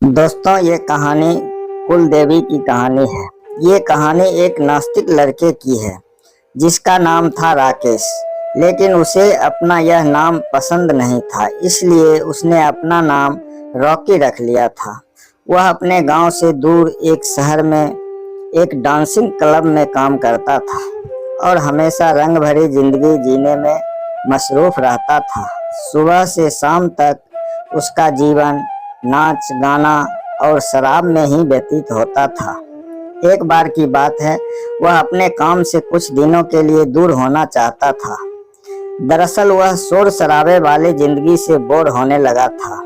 दोस्तों, ये कहानी कुलदेवी की कहानी है। ये कहानी एक नास्तिक लड़के की है जिसका नाम था राकेश। लेकिन उसे अपना यह नाम पसंद नहीं था, इसलिए उसने अपना नाम रॉकी रख लिया था। वह अपने गांव से दूर एक शहर में एक डांसिंग क्लब में काम करता था और हमेशा रंग भरी जिंदगी जीने में मसरूफ रहता था। सुबह से शाम तक उसका जीवन नाच गाना और शराब में ही व्यतीत होता था। एक बार की बात है, वह अपने काम से कुछ दिनों के लिए दूर होना चाहता था। दरअसल वह शोर शराबे वाली जिंदगी से बोर होने लगा था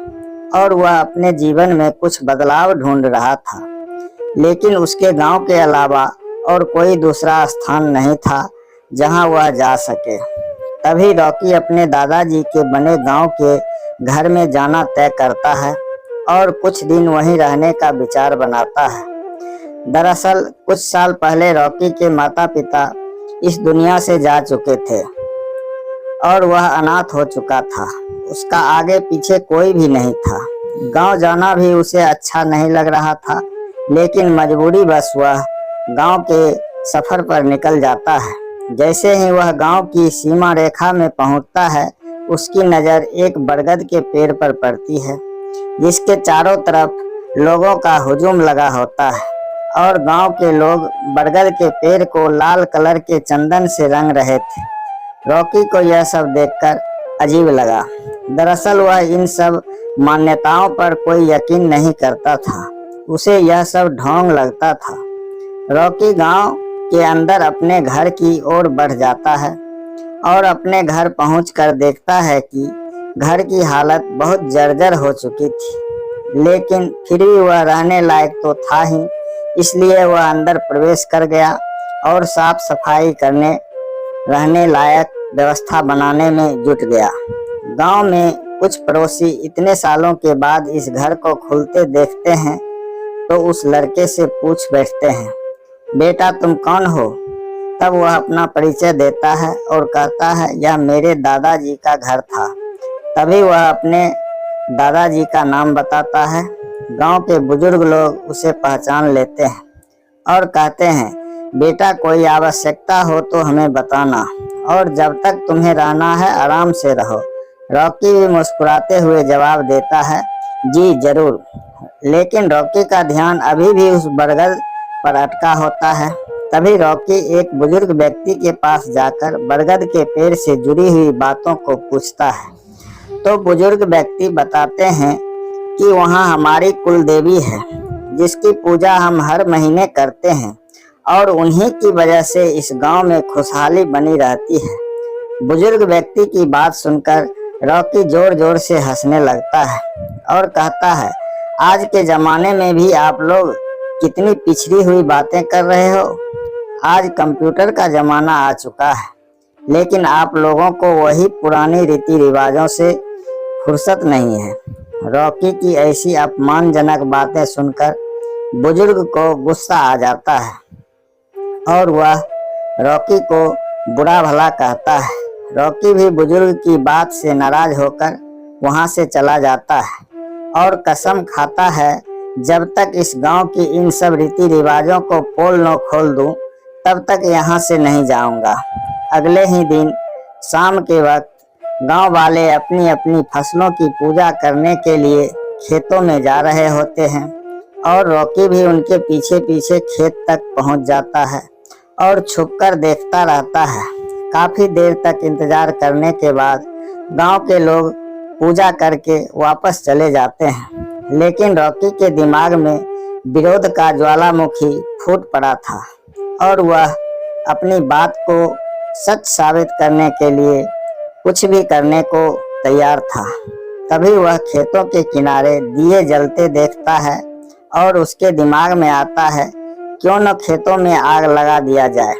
और वह अपने जीवन में कुछ बदलाव ढूंढ रहा था। लेकिन उसके गांव के अलावा और कोई दूसरा स्थान नहीं था जहां वह जा सके। तभी रॉकी अपने दादाजी के बने गांव के घर में जाना तय करता है और कुछ दिन वहीं रहने का विचार बनाता है। दरअसल कुछ साल पहले रॉकी के माता पिता इस दुनिया से जा चुके थे और वह अनाथ हो चुका था। उसका आगे पीछे कोई भी नहीं था। गांव जाना भी उसे अच्छा नहीं लग रहा था, लेकिन मजबूरी बस वह गांव के सफर पर निकल जाता है। जैसे ही वह गांव की सीमा रेखा में पहुंचता है, उसकी नज़र एक बरगद के पेड़ पर पड़ती है जिसके चारों तरफ लोगों का हुजूम लगा होता है और गांव के लोग बरगद के पेड़ को लाल कलर के चंदन से रंग रहे थे। रॉकी को यह सब देखकर अजीब लगा। दरअसल वह इन सब मान्यताओं पर कोई यकीन नहीं करता था। उसे यह सब ढोंग लगता था। रॉकी गांव के अंदर अपने घर की ओर बढ़ जाता है और अपने घर पहुंचकर देखता है कि घर की हालत बहुत जर्जर हो चुकी थी, लेकिन फिर भी वह रहने लायक तो था ही, इसलिए वह अंदर प्रवेश कर गया और साफ सफाई करने, रहने लायक व्यवस्था बनाने में जुट गया। गांव में कुछ पड़ोसी इतने सालों के बाद इस घर को खुलते देखते हैं तो उस लड़के से पूछ बैठते हैं, बेटा तुम कौन हो? तब वह अपना परिचय देता है और कहता है, यह मेरे दादाजी का घर था। तभी वह अपने दादाजी का नाम बताता है। गांव के बुजुर्ग लोग उसे पहचान लेते हैं और कहते हैं, बेटा कोई आवश्यकता हो तो हमें बताना और जब तक तुम्हें रहना है आराम से रहो। रॉकी भी मुस्कुराते हुए जवाब देता है, जी जरूर। लेकिन रॉकी का ध्यान अभी भी उस बरगद पर अटका होता है। तभी रॉकी एक बुजुर्ग व्यक्ति के पास जाकर बरगद के पेड़ से जुड़ी हुई बातों को पूछता है। तो बुजुर्ग व्यक्ति बताते हैं कि वहाँ हमारी कुलदेवी है जिसकी पूजा हम हर महीने करते हैं और उन्हीं की वजह से इस गांव में खुशहाली बनी रहती है। बुजुर्ग व्यक्ति की बात सुनकर रॉकी जोर जोर से हंसने लगता है और कहता है, आज के जमाने में भी आप लोग कितनी पिछड़ी हुई बातें कर रहे हो। आज कंप्यूटर का जमाना आ चुका है, लेकिन आप लोगों को वही पुरानी रीति रिवाजों से फुर्सत नहीं है। रॉकी की ऐसी अपमानजनक बातें सुनकर बुजुर्ग को गुस्सा आ जाता है और वह रॉकी को बुरा भला कहता है। रॉकी भी बुजुर्ग की बात से नाराज होकर वहां से चला जाता है और कसम खाता है, जब तक इस गांव की इन सब रीति रिवाजों को पोल न खोल दूं, तब तक यहाँ से नहीं जाऊंगा। अगले ही दिन शाम के वक्त गांव वाले अपनी अपनी फसलों की पूजा करने के लिए खेतों में जा रहे होते हैं और रॉकी भी उनके पीछे पीछे खेत तक पहुंच जाता है और छुपकर देखता रहता है। काफी देर तक इंतजार करने के बाद गांव के लोग पूजा करके वापस चले जाते हैं, लेकिन रॉकी के दिमाग में विरोध का ज्वालामुखी फूट पड़ा था और वह अपनी बात को सच साबित करने के लिए कुछ भी करने को तैयार था। तभी वह खेतों के किनारे दिए जलते देखता है और उसके दिमाग में आता है, क्यों न खेतों में आग लगा दिया जाए,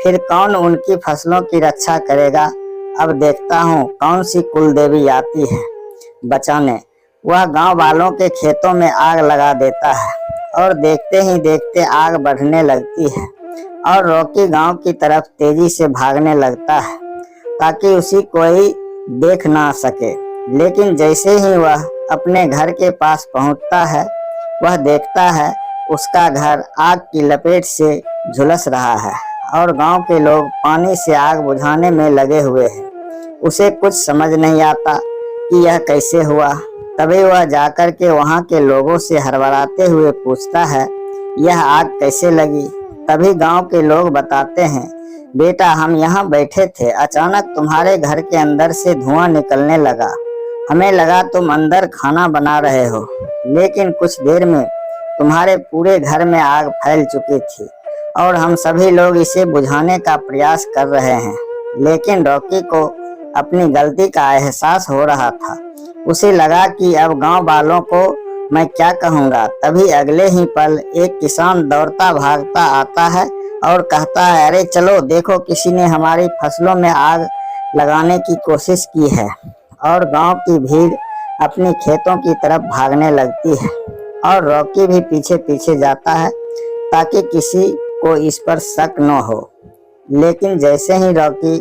फिर कौन उनकी फसलों की रक्षा करेगा। अब देखता हूँ कौन सी कुलदेवी आती है बचाने। वह गांव वालों के खेतों में आग लगा देता है और देखते ही देखते आग बढ़ने लगती है और रॉकी गांव की तरफ तेजी से भागने लगता है ताकि उसे कोई देख ना सके। लेकिन जैसे ही वह अपने घर के पास पहुंचता है, वह देखता है उसका घर आग की लपेट से झुलस रहा है और गांव के लोग पानी से आग बुझाने में लगे हुए हैं। उसे कुछ समझ नहीं आता कि यह कैसे हुआ। तभी वह जाकर के वहां के लोगों से हड़बड़ाते हुए पूछता है, यह आग कैसे लगी? तभी गांव के लोग बताते हैं, बेटा हम यहाँ बैठे थे, अचानक तुम्हारे घर के अंदर से धुआं निकलने लगा। हमें लगा तुम अंदर खाना बना रहे हो, लेकिन कुछ देर में तुम्हारे पूरे घर में आग फैल चुकी थी और हम सभी लोग इसे बुझाने का प्रयास कर रहे हैं। लेकिन रॉकी को अपनी गलती का एहसास हो रहा था। उसे लगा कि अब गांव वालों को मैं क्या कहूँगा। तभी अगले ही पल एक किसान दौड़ता भागता आता है और कहता है, अरे चलो देखो, किसी ने हमारी फसलों में आग लगाने की कोशिश की है। और गांव की भीड़ अपनी खेतों की तरफ भागने लगती है और रॉकी भी पीछे पीछे जाता है ताकि किसी को इस पर शक न हो। लेकिन जैसे ही रॉकी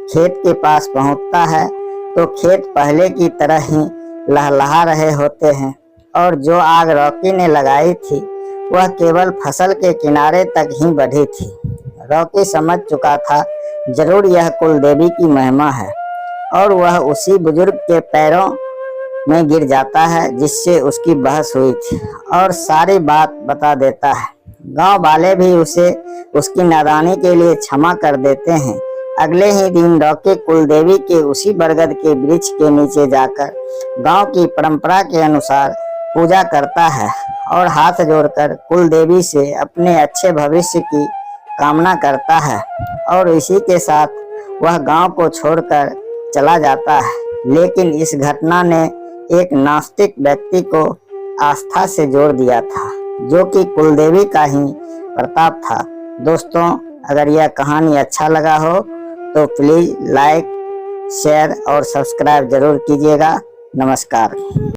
खेत के पास पहुंचता है तो खेत पहले की तरह ही लहलहा रहे होते हैं और जो आग रॉकी ने लगाई थी वह केवल फसल के किनारे तक ही बढ़ी थी। रॉकी समझ चुका था जरूर यह कुलदेवी की महिमा है और वह उसी बुजुर्ग के पैरों में गिर जाता है जिससे उसकी बहस हुई थी और सारी बात बता देता है। गांव वाले भी उसे उसकी नादानी के लिए क्षमा कर देते हैं। अगले ही दिन रॉकी कुलदेवी के उसी बरगद के वृक्ष के नीचे जाकर गांव की परंपरा के अनुसार पूजा करता है और हाथ जोड़कर कुलदेवी से अपने अच्छे भविष्य की कामना करता है और इसी के साथ वह गांव को छोड़कर चला जाता है। लेकिन इस घटना ने एक नास्तिक व्यक्ति को आस्था से जोड़ दिया था, जो कि कुलदेवी का ही प्रताप था। दोस्तों, अगर यह कहानी अच्छा लगा हो तो प्लीज लाइक, शेयर और सब्सक्राइब जरूर कीजिएगा। नमस्कार।